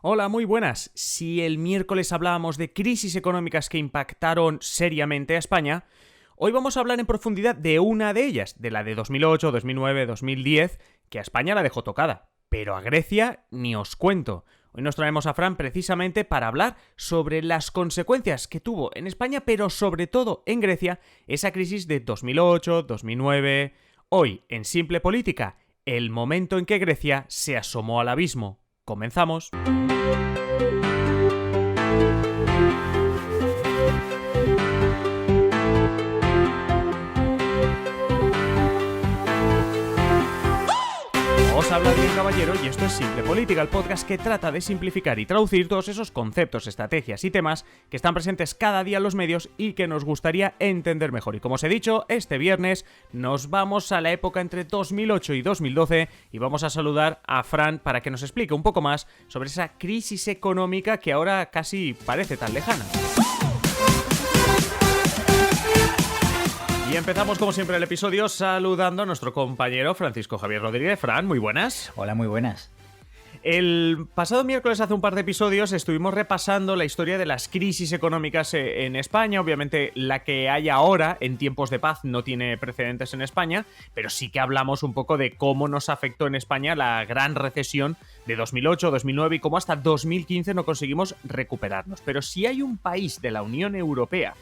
Hola, muy buenas. Si el miércoles hablábamos de crisis económicas que impactaron seriamente a España, hoy vamos a hablar en profundidad de una de ellas, de la de 2008, 2009, 2010, que a España la dejó tocada. Pero a Grecia ni os cuento. Hoy nos traemos a Fran precisamente para hablar sobre las consecuencias que tuvo en España, pero sobre todo en Grecia, esa crisis de 2008, 2009... Hoy, en Simple Política, el momento en que Grecia se asomó al abismo. Comenzamos. Os habla Diego Caballero y esto es Simple Política, el podcast que trata de simplificar y traducir todos esos conceptos, estrategias y temas que están presentes cada día en los medios y que nos gustaría entender mejor. Y como os he dicho, este viernes nos vamos a la época entre 2008 y 2012 y vamos a saludar a Fran para que nos explique un poco más sobre esa crisis económica que ahora casi parece tan lejana. Y empezamos como siempre el episodio saludando a nuestro compañero Francisco Javier Rodríguez. Fran, muy buenas. Hola, muy buenas. El pasado miércoles, hace un par de episodios, estuvimos repasando la historia de las crisis económicas en España. Obviamente la que hay ahora en tiempos de paz no tiene precedentes en España, pero sí que hablamos un poco de cómo nos afectó en España la gran recesión de 2008, 2009 y cómo hasta 2015 no conseguimos recuperarnos. Pero si hay un país de la Unión Europea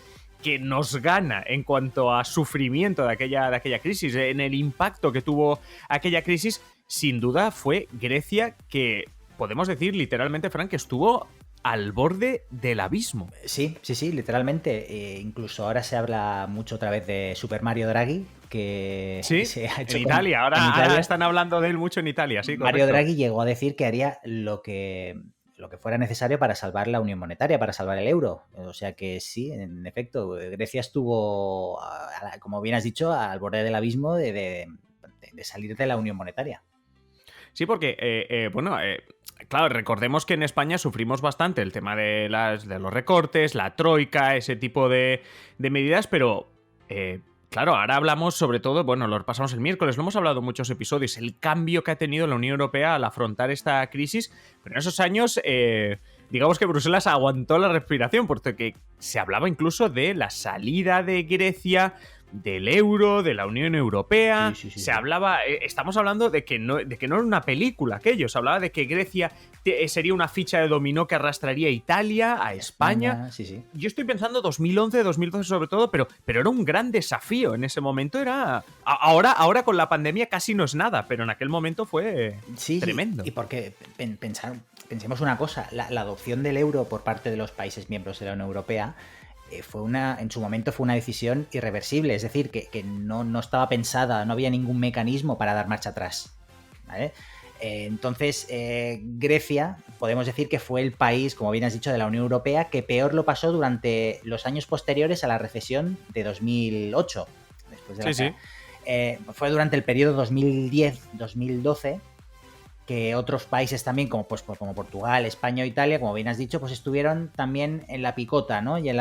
que nos gana en cuanto a sufrimiento de aquella crisis, en el impacto que tuvo aquella crisis, sin duda fue Grecia, que podemos decir literalmente, Frank, que estuvo al borde del abismo. Sí, literalmente. Incluso ahora se habla mucho otra vez de Super Mario Draghi, que sí, se ha hecho en Italia. Ahora están hablando de él mucho en Italia, sí, Mario correcto. Draghi llegó a decir que haría lo que fuera necesario para salvar la unión monetaria, para salvar el euro. O sea que sí, en efecto, Grecia estuvo, como bien has dicho, al borde del abismo de salir de la unión monetaria. Sí, porque, claro, recordemos que en España sufrimos bastante el tema de los recortes, la troika, ese tipo de medidas, pero... Claro, ahora hablamos sobre todo, bueno, lo repasamos el miércoles, lo hemos hablado en muchos episodios, el cambio que ha tenido la Unión Europea al afrontar esta crisis, pero en esos años, digamos que Bruselas aguantó la respiración, porque se hablaba incluso de la salida de Grecia del euro, de la Unión Europea. Sí. Se hablaba, estamos hablando de que no era una película aquello, se hablaba de que Grecia sería una ficha de dominó que arrastraría a Italia, a España. Sí. Yo estoy pensando 2011, 2012 sobre todo, pero era un gran desafío en ese momento. Ahora con la pandemia casi no es nada, pero en aquel momento fue tremendo. Y porque pensemos una cosa, la adopción del euro por parte de los países miembros de la Unión Europea en su momento fue una decisión irreversible, es decir, que no estaba pensada, no había ningún mecanismo para dar marcha atrás, ¿vale? Entonces, Grecia, podemos decir que fue el país, como bien has dicho, de la Unión Europea que peor lo pasó durante los años posteriores a la recesión de 2008. Después de fue durante el periodo 2010-2012 que otros países también, como Portugal, España o Italia, como bien has dicho, pues estuvieron también en la picota, ¿no? Y a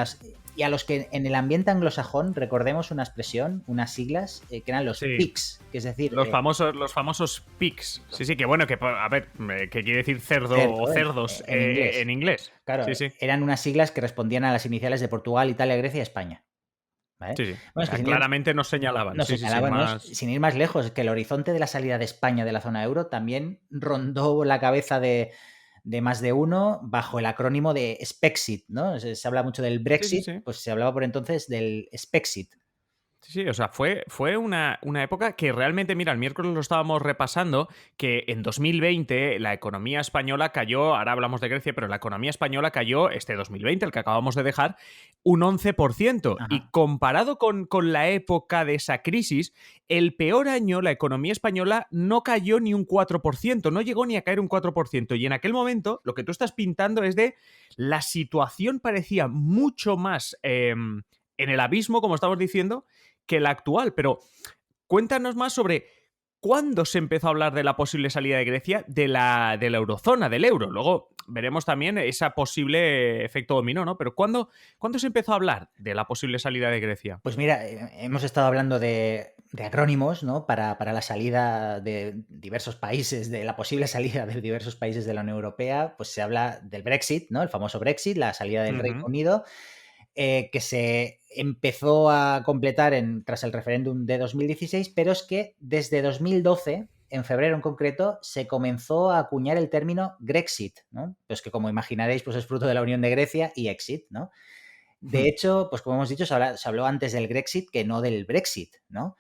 los que en el ambiente anglosajón, recordemos una expresión, unas siglas, que eran los PICs, que es decir... Los famosos PICs. Sí, que bueno, que a ver, que quiere decir cerdo o cerdos en inglés. Claro, sí. Eran unas siglas que respondían a las iniciales de Portugal, Italia, Grecia y España. ¿Vale? Sí. Bueno, es que claramente nos señalaban. Sin ir más lejos, que el horizonte de la salida de España de la zona euro también rondó la cabeza de más de uno bajo el acrónimo de Spexit, ¿no? Se habla mucho del Brexit, pues se hablaba por entonces del Spexit. Sí, o sea, fue una época que realmente, mira, el miércoles lo estábamos repasando, que en 2020 la economía española cayó, ahora hablamos de Grecia, pero la economía española cayó, este 2020, el que acabamos de dejar, un 11%. Ajá. Y comparado con la época de esa crisis, el peor año la economía española no cayó ni un 4%, no llegó ni a caer un 4%. Y en aquel momento, lo que tú estás pintando es de la situación parecía mucho más en el abismo, como estamos diciendo, que la actual, pero cuéntanos más sobre ¿cuándo se empezó a hablar de la posible salida de Grecia de la eurozona, del euro? Luego veremos también ese posible efecto dominó, ¿no? Pero ¿cuándo se empezó a hablar de la posible salida de Grecia? Pues mira, hemos estado hablando de acrónimos, ¿no? Para la salida de diversos países, de la posible salida de diversos países de la Unión Europea, pues se habla del Brexit, ¿no? El famoso Brexit, la salida del Reino Ujú. Unido, que se empezó a completar tras el referéndum de 2016, pero es que desde 2012, en febrero en concreto, se comenzó a acuñar el término Grexit, ¿no? Pues que como imaginaréis, pues es fruto de la unión de Grecia y exit, ¿no? De hecho, pues como hemos dicho, se habló antes del Grexit que no del Brexit, ¿no?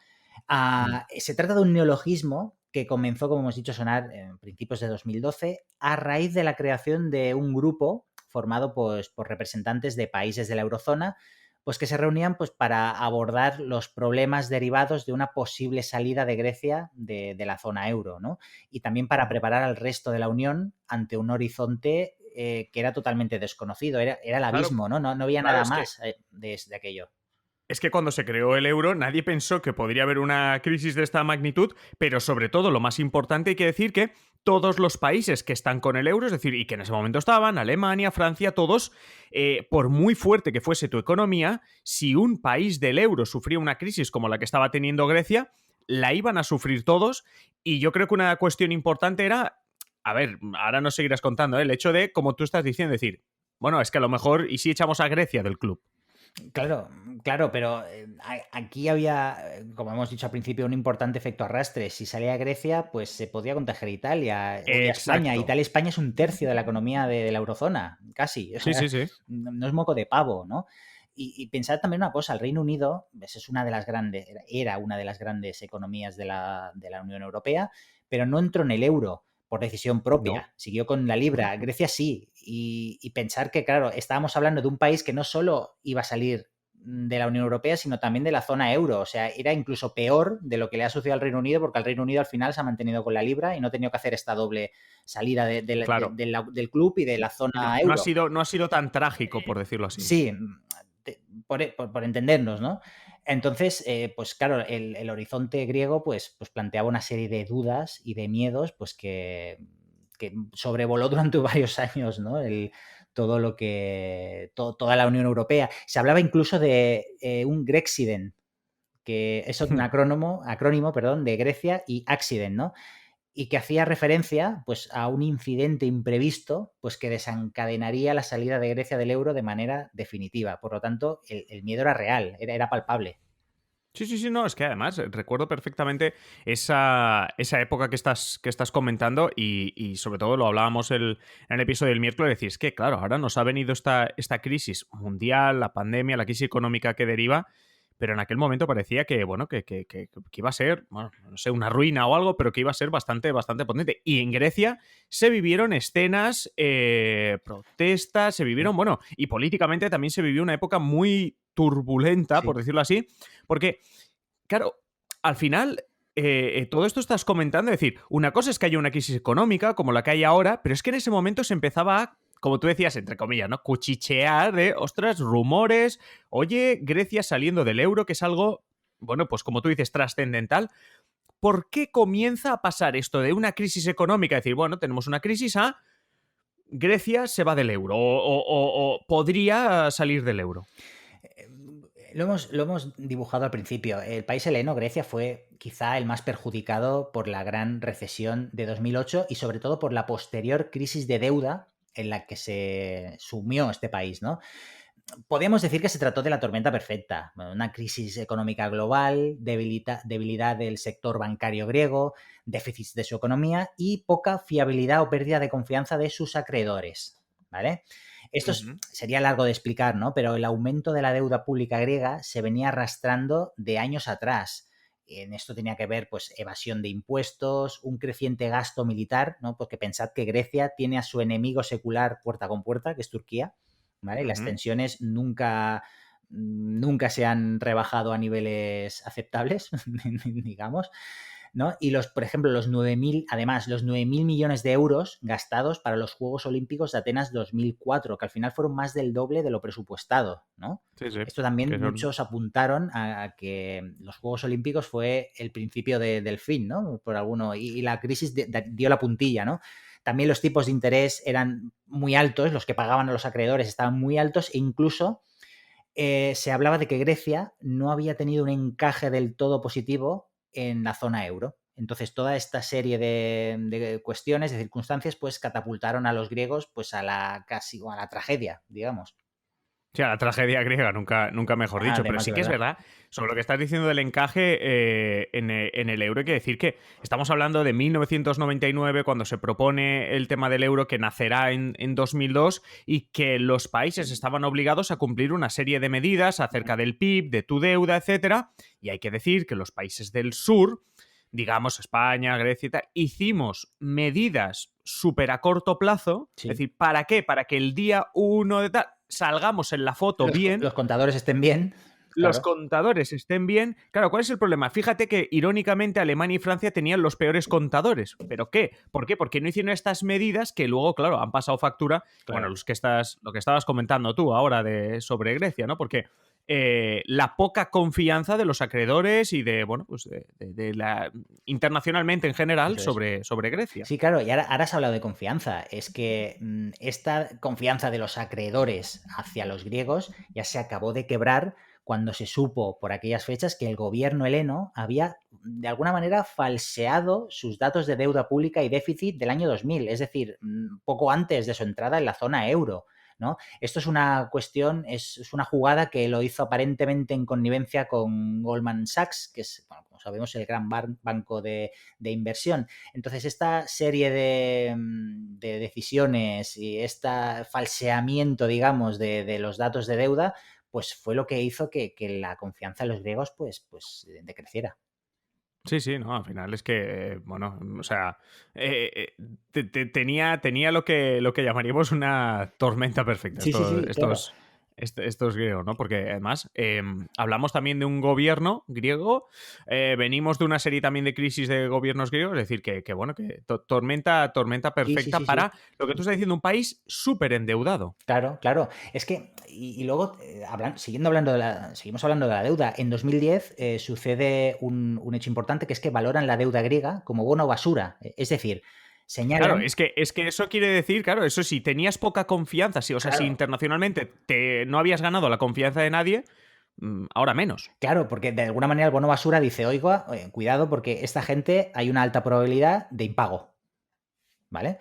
Se trata de un neologismo que comenzó, como hemos dicho, a sonar en principios de 2012 a raíz de la creación de un grupo formado pues, por representantes de países de la eurozona, pues que se reunían pues, para abordar los problemas derivados de una posible salida de Grecia de la zona euro, ¿no? Y también para preparar al resto de la Unión ante un horizonte que era totalmente desconocido, era el Claro, abismo, ¿no? No había claro, nada es que más de aquello. Es que cuando se creó el euro nadie pensó que podría haber una crisis de esta magnitud, pero sobre todo lo más importante hay que decir que todos los países que están con el euro, es decir, y que en ese momento estaban, Alemania, Francia, todos, por muy fuerte que fuese tu economía, si un país del euro sufría una crisis como la que estaba teniendo Grecia, la iban a sufrir todos. Y yo creo que una cuestión importante era, a ver, ahora nos seguirás contando, el hecho de, como tú estás diciendo, decir, bueno, es que a lo mejor, ¿y si echamos a Grecia del club? Claro, claro, pero aquí había, como hemos dicho al principio, un importante efecto arrastre. Si salía a Grecia, pues se podía contagiar a Italia y a España. Exacto. Italia y España es un tercio de la economía de la eurozona, casi. O Sí, sea, sí, sí. no es moco de pavo, ¿no? Y pensad también una cosa, el Reino Unido es una de las grandes, era una de las grandes economías de la Unión Europea, pero no entró en el euro por decisión No. propia, siguió con la libra. Grecia sí, y pensar que, claro, estábamos hablando de un país que no solo iba a salir de la Unión Europea, sino también de la zona euro. O sea, era incluso peor de lo que le ha sucedido al Reino Unido, porque el Reino Unido al final se ha mantenido con la libra y no ha tenido que hacer esta doble salida Claro. del club y de la zona euro. No ha sido tan trágico, por decirlo así. Sí, por entendernos, ¿no? Entonces, pues claro, el horizonte griego pues planteaba una serie de dudas y de miedos pues que sobrevoló durante varios años, ¿no? Todo lo que. Toda la Unión Europea. Se hablaba incluso de un Grexiden, que es un acrónimo, perdón, de Grecia y accident, ¿no? Y que hacía referencia pues, a un incidente imprevisto pues, que desencadenaría la salida de Grecia del euro de manera definitiva. Por lo tanto, el miedo era real, era palpable. Sí, sí, sí, no, es que además recuerdo perfectamente esa época que estás comentando y sobre todo lo hablábamos en el episodio del miércoles, decir, es que claro, ahora nos ha venido esta crisis mundial, la pandemia, la crisis económica que deriva, pero en aquel momento parecía que, bueno, que iba a ser, bueno, no sé, una ruina o algo, pero que iba a ser bastante, bastante potente. Y en Grecia se vivieron escenas, protestas, se vivieron, bueno, y políticamente también se vivió una época muy turbulenta, Sí. por decirlo así, porque, claro, al final, todo esto estás comentando, es decir, una cosa es que haya una crisis económica como la que hay ahora, pero es que en ese momento se empezaba a, como tú decías, entre comillas, ¿no? Cuchichear de, ostras, rumores, oye, Grecia saliendo del euro, que es algo, bueno, pues como tú dices, trascendental. ¿Por qué comienza a pasar esto de una crisis económica? Es decir, bueno, tenemos una crisis a Grecia se va del euro o podría salir del euro. Lo hemos dibujado al principio. El país heleno, Grecia, fue quizá el más perjudicado por la gran recesión de 2008 y sobre todo por la posterior crisis de deuda en la que se sumió este país, ¿no? Podemos decir que se trató de la tormenta perfecta, una crisis económica global, debilidad del sector bancario griego, déficits de su economía y poca fiabilidad o pérdida de confianza de sus acreedores, ¿vale? Esto Ujú. sería largo de explicar, ¿no? Pero el aumento de la deuda pública griega se venía arrastrando de años atrás. En esto tenía que ver, pues, evasión de impuestos, un creciente gasto militar, ¿no? Porque pensad que Grecia tiene a su enemigo secular puerta con puerta, que es Turquía, ¿vale? Las Ujú. tensiones nunca se han rebajado a niveles aceptables, digamos. ¿no? Y por ejemplo, los 9.000 millones de euros gastados para los Juegos Olímpicos de Atenas 2004, que al final fueron más del doble de lo presupuestado, ¿no? Sí, sí. Esto también Que son... muchos apuntaron a que los Juegos Olímpicos fue el principio del fin, ¿no? Por alguno, y la crisis dio la puntilla, ¿no? También los tipos de interés eran muy altos, los que pagaban a los acreedores estaban muy altos e incluso se hablaba de que Grecia no había tenido un encaje del todo positivo en la zona euro. Entonces, toda esta serie de cuestiones, de circunstancias, pues catapultaron a los griegos pues a la tragedia, digamos. Sí, a la tragedia griega, nunca mejor dicho. Pero Además de sí que es verdad. verdad, sobre lo que estás diciendo del encaje en el euro, hay que decir que estamos hablando de 1999, cuando se propone el tema del euro, que nacerá en 2002, y que los países estaban obligados a cumplir una serie de medidas acerca del PIB, de tu deuda, etcétera. Y hay que decir que los países del sur, digamos España, Grecia y tal, hicimos medidas súper a corto plazo. Sí. Es decir, ¿para qué? Para que el día 1 de tal salgamos en la foto bien. Los contadores estén bien. Los Claro. contadores estén bien. Claro, ¿cuál es el problema? Fíjate que, irónicamente, Alemania y Francia tenían los peores contadores. ¿Pero qué? ¿Por qué? Porque no hicieron estas medidas que luego, claro, han pasado factura. Claro. Bueno, lo que estabas comentando tú ahora sobre Grecia, ¿no? Porque la poca confianza de los acreedores y de, bueno, pues internacionalmente en general sobre Grecia. Sí, claro, y ahora has hablado de confianza. Es que esta confianza de los acreedores hacia los griegos ya se acabó de quebrar cuando se supo por aquellas fechas que el gobierno heleno había de alguna manera falseado sus datos de deuda pública y déficit del año 2000, es decir, poco antes de su entrada en la zona euro, ¿no? Esto es una cuestión, es una jugada que lo hizo aparentemente en connivencia con Goldman Sachs, que es, bueno, como sabemos, el gran banco de inversión. Entonces, esta serie de decisiones y este falseamiento, digamos, de los datos de deuda, pues fue lo que hizo que la confianza en los griegos pues decreciera. Sí, sí, no, al final es que, bueno, o sea, tenía lo que llamaríamos una tormenta perfecta, Sí, claro. estos griegos, ¿no? Porque además hablamos también de un gobierno griego, venimos de una serie también de crisis de gobiernos griegos, es decir, que bueno, que tormenta perfecta para lo que tú estás diciendo, un país súper endeudado. Claro, claro. Es que, y luego, seguimos hablando de la deuda. En 2010 sucede un hecho importante, que es que valoran la deuda griega como bono basura. Es decir, señalan... Claro, es que eso quiere decir, claro, eso si tenías poca confianza, o sea, Claro. si internacionalmente no habías ganado la confianza de nadie, ahora menos. Claro, porque de alguna manera el bono basura dice, oiga, cuidado, porque esta gente hay una alta probabilidad de impago, ¿vale?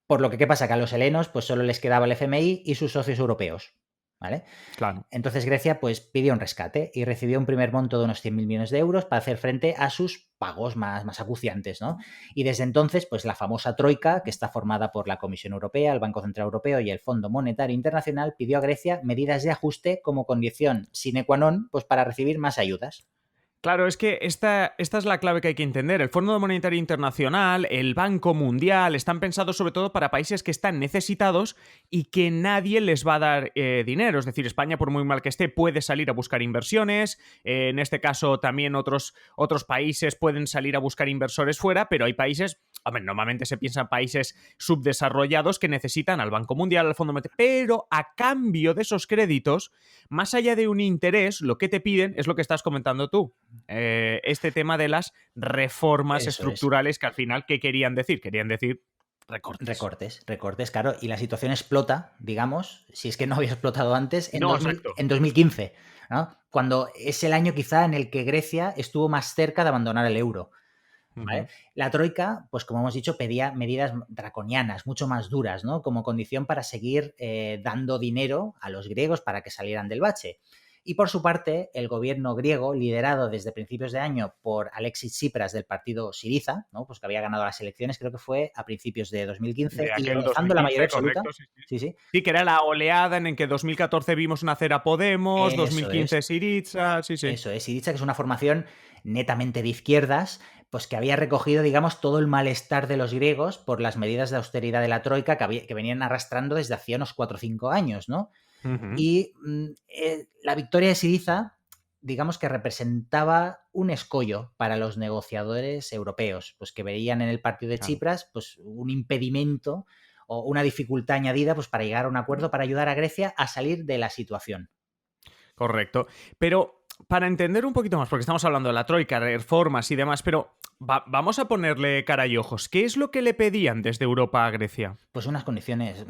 Por lo que, ¿qué pasa? Que a los helenos pues solo les quedaba el FMI y sus socios europeos, ¿vale? Claro. Entonces Grecia pues pidió un rescate y recibió un primer monto de unos 100.000 millones de euros para hacer frente a sus pagos más acuciantes, ¿no? Y desde entonces pues la famosa Troika, que está formada por la Comisión Europea, el Banco Central Europeo y el Fondo Monetario Internacional, pidió a Grecia medidas de ajuste como condición sine qua non pues para recibir más ayudas. Claro, es que esta es la clave que hay que entender. El Fondo Monetario Internacional, el Banco Mundial, están pensados sobre todo para países que están necesitados y que nadie les va a dar dinero. Es decir, España, por muy mal que esté, puede salir a buscar inversiones. En este caso, también otros países pueden salir a buscar inversores fuera, pero hay países... Hombre, normalmente se piensa en países subdesarrollados que necesitan al Banco Mundial, al Fondo Monetario, pero a cambio de esos créditos, más allá de un interés, lo que te piden es lo que estás comentando tú. Este tema de las reformas Eso estructurales que al final, ¿qué querían decir? Querían decir Recortes, claro. Y la situación explota, digamos, si es que no había explotado antes, en 2015, ¿no? Cuando es el año quizá en el que Grecia estuvo más cerca de abandonar el euro. ¿Vale? La Troika, pues como hemos dicho, pedía medidas draconianas, mucho más duras, ¿no? Como condición para seguir dando dinero a los griegos para que salieran del bache. Y por su parte, el gobierno griego, liderado desde principios de año por Alexis Tsipras del partido Syriza, ¿no? Pues que había ganado las elecciones, creo que fue a principios de 2015, y alcanzando la mayoría absoluta. Sí, que era la oleada en que 2014 vimos nacer a Podemos, eso 2015 Syriza, Eso es, Syriza, que es una formación netamente de izquierdas, pues que había recogido, digamos, todo el malestar de los griegos por las medidas de austeridad de la Troika que venían arrastrando desde hacía unos 4 o 5 años, ¿no? Y la victoria de Syriza digamos que representaba un escollo para los negociadores europeos, pues que veían en el partido de Claro. Chipras pues un impedimento o una dificultad añadida pues para llegar a un acuerdo para ayudar a Grecia a salir de la situación. Correcto. Pero para entender un poquito más, porque estamos hablando de la troika, reformas y demás, pero vamos a ponerle cara y ojos. ¿Qué es lo que le pedían desde Europa a Grecia? Pues unas condiciones,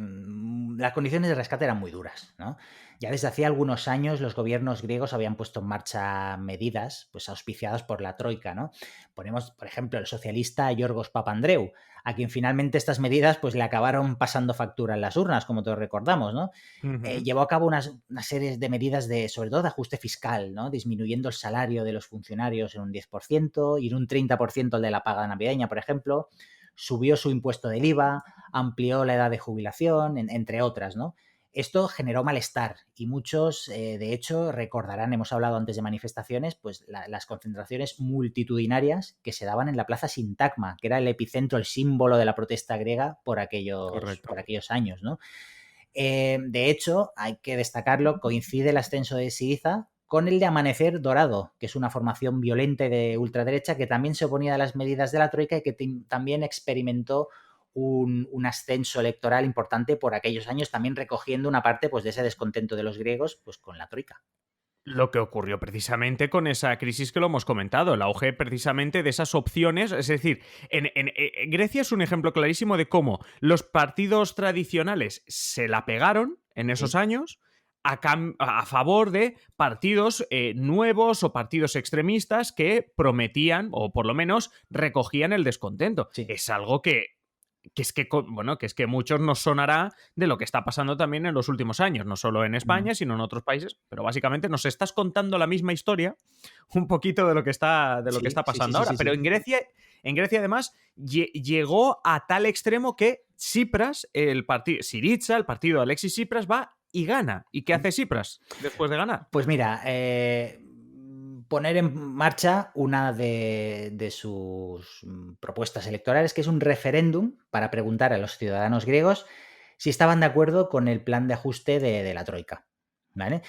las condiciones de rescate eran muy duras, ¿no? Ya desde hacía algunos años los gobiernos griegos habían puesto en marcha medidas pues auspiciadas por la troika, ¿no? Ponemos, por ejemplo, el socialista Yorgos Papandreou, a quien finalmente estas medidas pues le acabaron pasando factura en las urnas, como todos recordamos, ¿no? Ujú. Llevó a cabo una serie de medidas de, sobre todo, de ajuste fiscal, ¿no? Disminuyendo el salario de los funcionarios en un 10% y en un 30% el de la paga navideña, por ejemplo. Subió su impuesto del IVA, amplió la edad de jubilación, entre otras, ¿no? Esto generó malestar y muchos, de hecho, recordarán, hemos hablado antes de manifestaciones, pues las concentraciones multitudinarias que se daban en la Plaza Sintagma, que era el epicentro, el símbolo de la protesta griega Correcto. por aquellos años, ¿no? De hecho, hay que destacarlo, coincide el ascenso de Syriza con el de Amanecer Dorado, que es una formación violenta de ultraderecha que también se oponía a las medidas de la Troika y que también experimentó un ascenso electoral importante por aquellos años, también recogiendo una parte pues, de ese descontento de los griegos pues, con la Troika. Lo que ocurrió precisamente con esa crisis que lo hemos comentado, el auge precisamente de esas opciones, es decir, Grecia es un ejemplo clarísimo de cómo los partidos tradicionales se la pegaron en esos Sí, años a favor de partidos nuevos o partidos extremistas que prometían o por lo menos recogían el descontento. sí. Es algo que es que, bueno, que es que muchos nos sonará de lo que está pasando también en los últimos años, no solo en Mm. España, sino en otros países, pero básicamente nos estás contando la misma historia, un poquito de lo que Sí, está sí, sí, pasando sí, ahora. sí, Pero sí. En Grecia además, llegó a tal extremo que Tsipras, el partido, Syriza, el partido de Alexis Tsipras, va y gana. ¿Y qué hace Tsipras después de ganar? Pues mira, poner en marcha una de sus propuestas electorales, que es un referéndum para preguntar a los ciudadanos griegos si estaban de acuerdo con el plan de ajuste de la Troika. ¿Vale?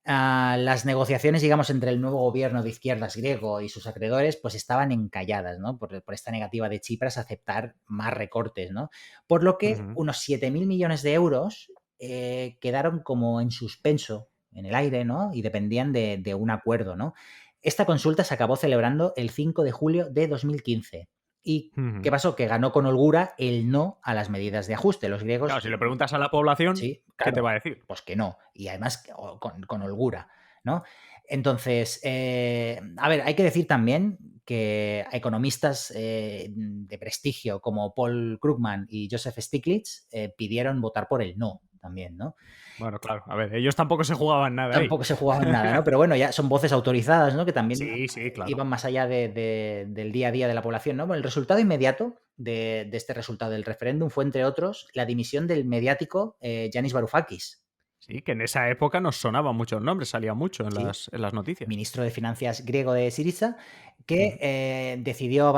Las negociaciones, digamos, entre el nuevo gobierno de izquierdas griego y sus acreedores, pues estaban encalladas, ¿no? Por esta negativa de Chipras a aceptar más recortes, ¿no? Por lo que Ujú. unos 7.000 millones de euros quedaron como en suspenso en el aire, ¿no? Y dependían de un acuerdo, ¿no? Esta consulta se acabó celebrando el 5 de julio de 2015. ¿Y qué Ujú. pasó? Que ganó con holgura el no a las medidas de ajuste. Los Claro, griegos, si le preguntas a la población, sí, ¿qué te claro, va a decir? pues que no. Y además con holgura, ¿no? Entonces, a ver, hay que decir también que economistas de prestigio como Paul Krugman y Joseph Stiglitz pidieron votar por el no también, ¿no? Bueno, claro, a ver, ellos tampoco se jugaban nada ahí. Tampoco se jugaban nada, ¿no? Pero bueno, ya son voces autorizadas, ¿no? Que también Sí, sí, iban claro. más allá del día a día de la población, ¿no? Bueno, el resultado inmediato de este resultado del referéndum fue, entre otros, la dimisión del mediático Yanis Varoufakis. Sí, que en esa época nos sonaban muchos nombres, salía mucho Sí, en las noticias. ministro de Finanzas griego de Syriza, que Ujú. decidió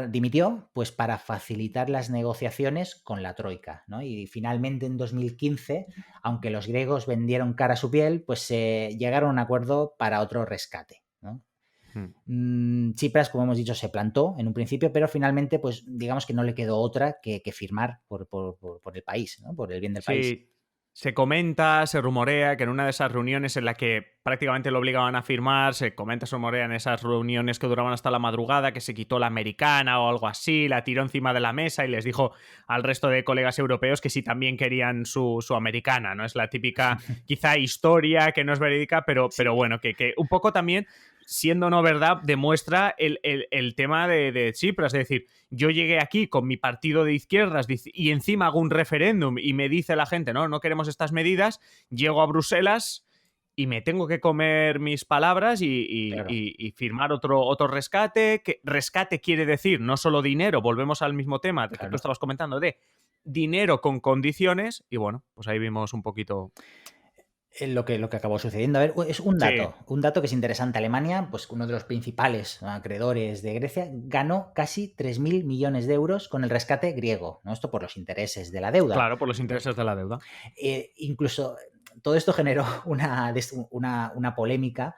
dimitió, pues para facilitar las negociaciones con la Troika, ¿no? Y finalmente en 2015, aunque los griegos vendieron cara a su piel, pues llegaron a un acuerdo para otro rescate, ¿no? Mm. Tsipras, como hemos dicho, se plantó en un principio, pero finalmente, pues digamos que no le quedó otra que firmar por el país, ¿no? Por el bien del país. Sí, se comenta, se rumorea que en una de esas reuniones en la que prácticamente lo obligaban a firmar, se comenta, se rumorea en esas reuniones que duraban hasta la madrugada, que se quitó la americana o algo así, la tiró encima de la mesa y les dijo al resto de colegas europeos que sí también querían su americana, ¿no? Es la típica, quizá, historia que no es verídica, pero Sí, bueno, que un poco también, siendo no verdad, demuestra el tema de Tsipras, es decir, yo llegué aquí con mi partido de izquierdas y encima hago un referéndum y me dice la gente, no, no queremos estas medidas, llego a Bruselas y me tengo que comer mis palabras claro, y firmar otro rescate. Que rescate quiere decir no solo dinero, volvemos al mismo tema de que tú claro. estabas comentando, de dinero con condiciones, y bueno, pues ahí vimos un poquito. Lo que acabó sucediendo. A ver, es Sí, un dato que es interesante. Alemania, pues uno de los principales acreedores de Grecia, ganó casi 3.000 millones de euros con el rescate griego, ¿no? Esto por los intereses de la deuda. claro, por los intereses de la deuda. Incluso todo esto generó una polémica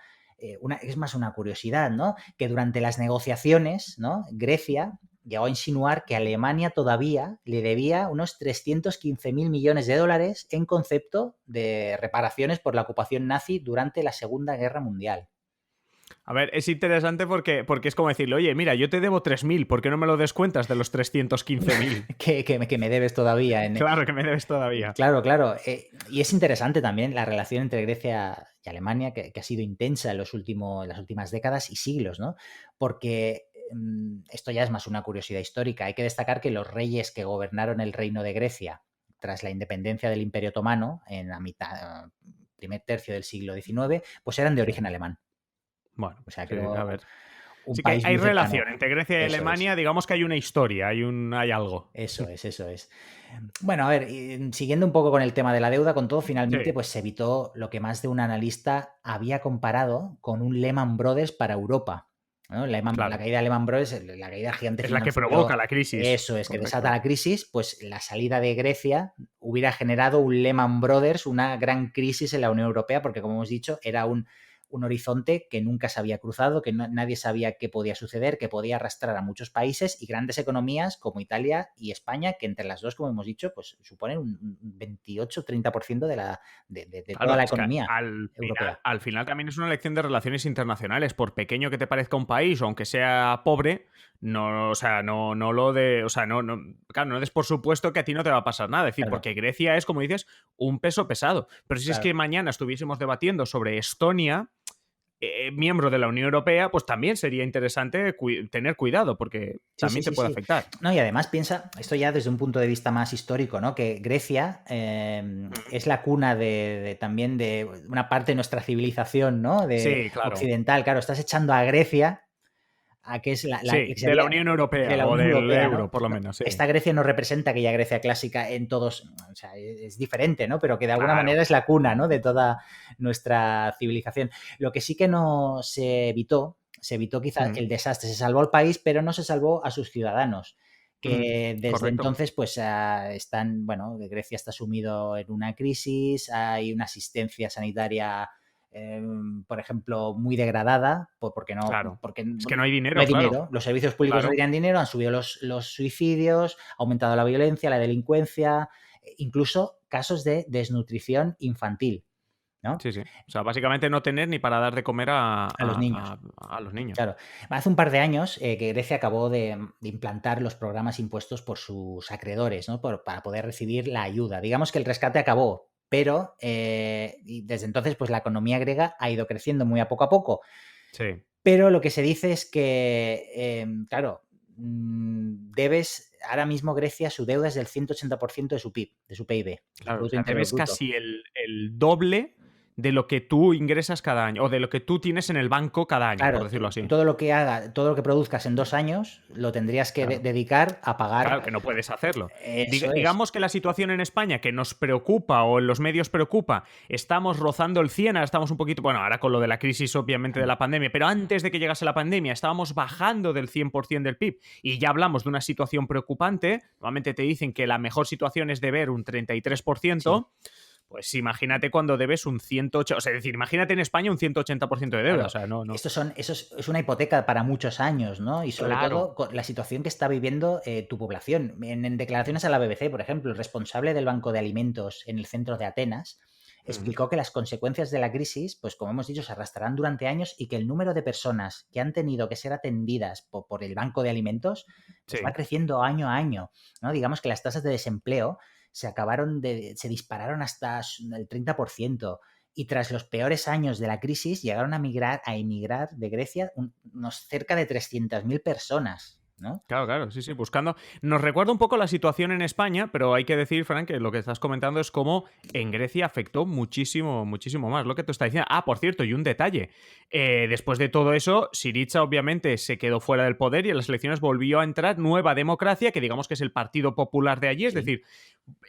es más una curiosidad, ¿no? Que durante las negociaciones, ¿no? Grecia llegó a insinuar que Alemania todavía le debía unos 315.000 millones de dólares en concepto de reparaciones por la ocupación nazi durante la Segunda Guerra Mundial. A ver, es interesante porque es como decirle, oye, mira, yo te debo 3.000, ¿por qué no me lo descuentas de los 315.000? que me debes todavía. Claro, que me debes todavía. Claro, claro. Y es interesante también la relación entre Grecia y Alemania, que ha sido intensa en las últimas décadas y siglos, ¿no? Porque esto ya es más una curiosidad histórica. Hay que destacar que los reyes que gobernaron el reino de Grecia tras la independencia del Imperio Otomano, en la primer tercio del siglo XIX, pues eran de origen alemán. Bueno, o sea, sí, a ver. un Sí que país hay muy relación cercano. entre Grecia y Eso Alemania, es. digamos que hay una historia, hay algo. Eso es. Bueno, a ver, siguiendo un poco con el tema de la deuda, con todo, finalmente Sí. pues se evitó lo que más de un analista había comparado con un Lehman Brothers para Europa, ¿no? La Claro. caída de Lehman Brothers, la caída del gigante Es la que financiero, provoca la crisis. eso es, que desata Correcto. la crisis, pues la salida de Grecia hubiera generado un Lehman Brothers, una gran crisis en la Unión Europea, porque como hemos dicho, era un horizonte que nunca se había cruzado, que nadie sabía qué podía suceder, que podía arrastrar a muchos países y grandes economías como Italia y España, que entre las dos, como hemos dicho, pues suponen un 28-30% de Claro, toda la es que economía europea. al final también es una lección de relaciones internacionales. Por pequeño que te parezca un país, o aunque sea pobre, no, o sea, no lo de. O sea, claro, no des por supuesto que a ti no te va a pasar nada. Es decir, Claro, porque Grecia es, como dices, un peso pesado. Pero si es claro. que mañana estuviésemos debatiendo sobre Estonia, miembro de la Unión Europea, pues también sería interesante tener cuidado, porque Sí, sí, también te sí, puede sí. afectar. No, y además piensa, esto ya desde un punto de vista más histórico, ¿no? Que Grecia Ujú. es la cuna también de una parte de nuestra civilización, ¿no? De Sí, claro. occidental. Claro, estás echando a Grecia a que es que Sí, de la sería Unión de Europea la o Unión del Europea, euro, ¿no? por lo No, menos, sí. esta Grecia no representa aquella Grecia clásica en todos, o sea, es diferente, ¿no? Pero que de alguna Claro. manera es la cuna, ¿no? De toda nuestra civilización. Lo que sí que no se evitó quizá Mm, el desastre, se salvó al país, pero no se salvó a sus ciudadanos, que desde correcto. entonces pues bueno, Grecia está sumido en una crisis, hay una asistencia sanitaria por ejemplo, muy degradada, Claro. porque Es que no hay no hay dinero, claro. dinero. Los servicios públicos no Claro. tienen dinero, han subido los suicidios, ha aumentado la violencia, la delincuencia, incluso casos de desnutrición infantil, ¿no? Sí, sí. O sea, básicamente no tener ni para dar de comer A los niños. a los niños. Claro. Hace un par de años que Grecia acabó de implantar los programas impuestos por sus acreedores, ¿no? Para poder recibir la ayuda. Digamos que el rescate acabó, pero y desde entonces pues la economía griega ha ido creciendo muy a poco, Sí. pero lo que se dice es que, claro, ahora mismo Grecia, su deuda es del 180% de su PIB, de su PIB, de su Claro, o Producto sea, Interior debes Bruto. casi el doble de lo que tú ingresas cada año, o de lo que tú tienes en el banco cada año, por Claro, decirlo así. todo lo que produzcas en 2 años, lo tendrías que Claro. dedicar a pagar. Claro, que no puedes hacerlo. Eso es. Digamos que la situación en España que nos preocupa o en los medios preocupa, estamos rozando el 100, ahora estamos un poquito, bueno, ahora con lo de la crisis obviamente de la pandemia, pero antes de que llegase la pandemia estábamos bajando del 100% del PIB y ya hablamos de una situación preocupante. Normalmente te dicen que la mejor situación es deber un Sí, 33%. Pues imagínate cuando debes un 108, o sea, es decir, imagínate en España un 180% de deuda, o claro. sea, no. Es una hipoteca para muchos años, ¿no? Y sobre Claro. todo con la situación que está viviendo tu población. En declaraciones a la BBC, por ejemplo, el responsable del Banco de Alimentos en el centro de Atenas Ujú. explicó que las consecuencias de la crisis, pues como hemos dicho, se arrastrarán durante años y que el número de personas que han tenido que ser atendidas por el Banco de Alimentos pues va Sí. creciendo año a año, ¿no? Digamos que las tasas de desempleo se dispararon hasta el 30%. Y tras los peores años de la crisis llegaron a emigrar de Grecia unos cerca de 300.000 personas, ¿no? Claro, claro, sí, sí, buscando. Nos recuerda un poco la situación en España, pero hay que decir, Frank, que lo que estás comentando es cómo en Grecia afectó muchísimo, muchísimo más. Lo que tú estás diciendo. Ah, por cierto, y un detalle. Después de todo eso, Syriza obviamente se quedó fuera del poder y en las elecciones volvió a entrar Nueva Democracia, que digamos que es el Partido Popular de allí, es Sí, decir,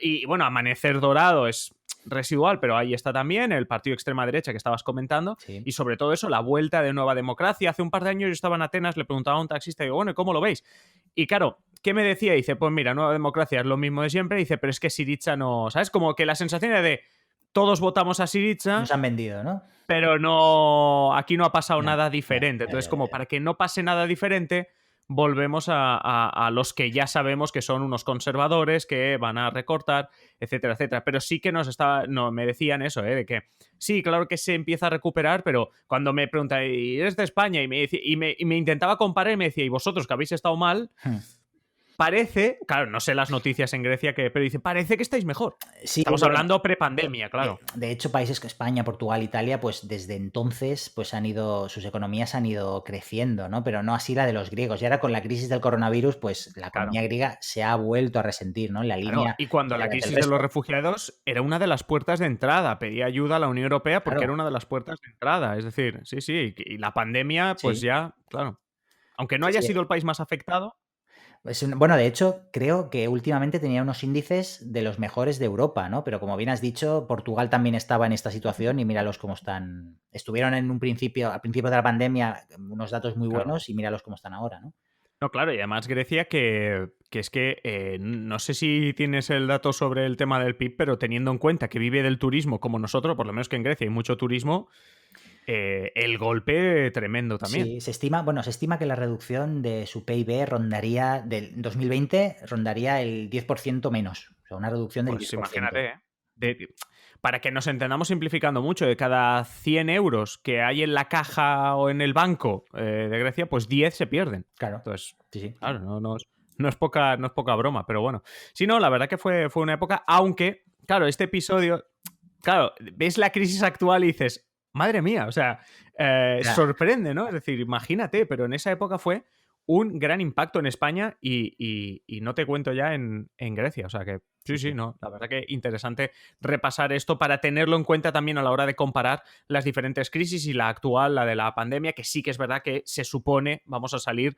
y bueno, Amanecer Dorado es residual, pero ahí está también el partido extrema derecha que estabas comentando, sí. y sobre todo eso, la vuelta de Nueva Democracia. Hace un par de años yo estaba en Atenas, le preguntaba a un taxista y digo, bueno, ¿y cómo lo veis? Y claro, ¿qué me decía? Dice, pues mira, Nueva Democracia es lo mismo de siempre, dice, pero es que Syriza no, ¿sabes? Como que la sensación era de, todos votamos a Syriza. Nos han vendido, ¿no? Pero no, aquí no ha pasado nada diferente. Ya, Entonces, ya, como ya. para que no pase nada diferente, volvemos a los que ya sabemos que son unos conservadores, que van a recortar, etcétera, etcétera. Pero sí que me decían eso, de que sí, claro que se empieza a recuperar, pero cuando me preguntan, ¿y eres de España? Y me intentaba comparar y me decía, ¿y vosotros que habéis estado mal? Parece, claro, no sé las noticias en Grecia, pero dice, parece que estáis mejor. Sí, Estamos bueno, hablando prepandemia, claro. De hecho, países como España, Portugal, Italia, pues desde entonces pues sus economías han ido creciendo, ¿no? Pero no así la de los griegos. Y ahora con la crisis del coronavirus, pues la economía griega se ha vuelto a resentir, ¿no? En la línea. Y cuando la crisis de los refugiados era una de las puertas de entrada, pedía ayuda a la Unión Europea porque era una de las puertas de entrada. Es decir, sí, y la pandemia, pues ya, claro. Aunque no haya sido el país más afectado. Bueno, de hecho, creo que últimamente tenía unos índices de los mejores de Europa, ¿no? Pero como bien has dicho, Portugal también estaba en esta situación y míralos cómo están. Estuvieron al principio de la pandemia, unos datos muy buenos y míralos cómo están ahora, ¿no? No, claro, y además Grecia que es que no sé si tienes el dato sobre el tema del PIB, pero teniendo en cuenta que vive del turismo como nosotros, por lo menos que en Grecia hay mucho turismo, el golpe tremendo también. Sí, se estima que la reducción de su PIB del 2020 rondaría el 10% menos. O sea, una reducción del 10%. Pues imagínate, para que nos entendamos simplificando mucho, de cada 100 euros que hay en la caja o en el banco de Grecia, pues 10 se pierden. Claro. Entonces, sí. Claro, no es poca broma, pero bueno. Sí, no, la verdad que fue una época, aunque, claro, este episodio, claro, ves la crisis actual y dices, madre mía, o sea, sorprende, ¿no? Es decir, imagínate, pero en esa época fue un gran impacto en España y no te cuento ya en Grecia. O sea que sí, no, la verdad que interesante repasar esto para tenerlo en cuenta también a la hora de comparar las diferentes crisis y la actual, la de la pandemia, que sí que es verdad que se supone vamos a salir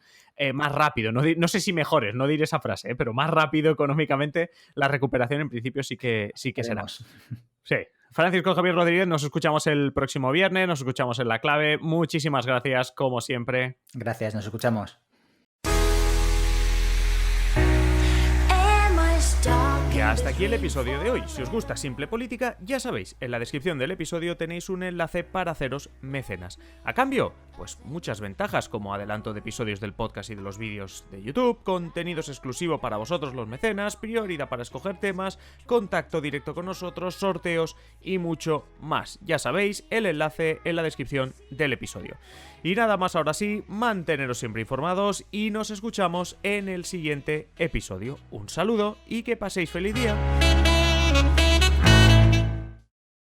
más rápido. No sé si mejores, no diré esa frase, pero más rápido económicamente la recuperación en principio sí que será. Sí. Francisco Javier Rodríguez, nos escuchamos el próximo viernes, nos escuchamos en La Clave. Muchísimas gracias, como siempre. Gracias, nos escuchamos. Y hasta aquí el episodio de hoy. Si os gusta Simple Política, ya sabéis, en la descripción del episodio tenéis un enlace para haceros mecenas. A cambio, pues muchas ventajas como adelanto de episodios del podcast y de los vídeos de YouTube, contenidos exclusivos para vosotros los mecenas, prioridad para escoger temas, contacto directo con nosotros, sorteos y mucho más. Ya sabéis, el enlace en la descripción del episodio. Y nada más, ahora sí, manteneros siempre informados y nos escuchamos en el siguiente episodio. Un saludo y que paséis feliz día.